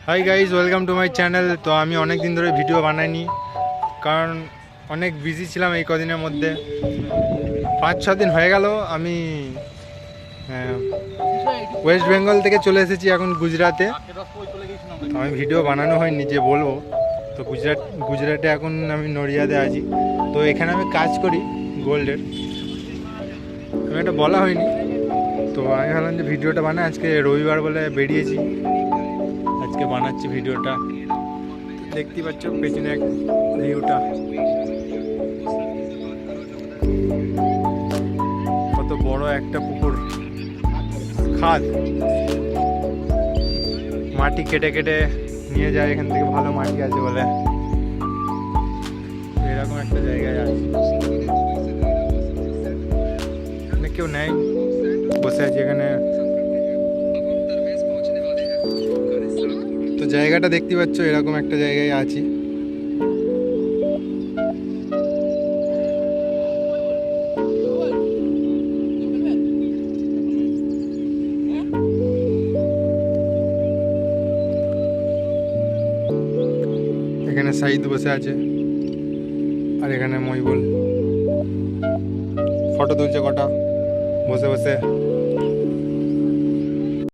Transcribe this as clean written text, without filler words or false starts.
Hi guys, welcome to my channel. তো আমি অনেক দিন ধরে ভিডিও বানাইনি, কারণ অনেক বিজি ছিলাম এই কদিনের মধ্যে। 5-6 দিন হয়ে গেল আমি ওয়েস্ট বেঙ্গল থেকে চলে এসেছি এখন গুজরাটে। তো আমি ভিডিও বানানো হয়নি যে বলবো। তো গুজরাটে এখন আমি নড়িয়াতে আছি। তো এখানে আমি কাজ করি গোল্ডের। আমি এটা বলা হয়নি, তো আমি ভাবলাম যে ভিডিওটা বানাই। আজকে রবিবার বলে বেরিয়েছি, আজকে বানাচ্ছি ভিডিওটা। দেখতে পাচ্ছ পেছনে এক ভিউটা, কত বড় একটা পুকুর, খাদ। মাটি কেটে কেটে নিয়ে যায় এখান থেকে, ভালো মাটি আছে বলে। এরকম একটা জায়গায় আছে, এখানে কেউ নেই, বসে আছে এখানে। তো জায়গাটা দেখতে পাচ্ছ, এরকম একটা জায়গায় আছি। এখানে সাইদ বসে আছে, আর এখানে মইবুল ফটো তুলছে কটা বসে বসে।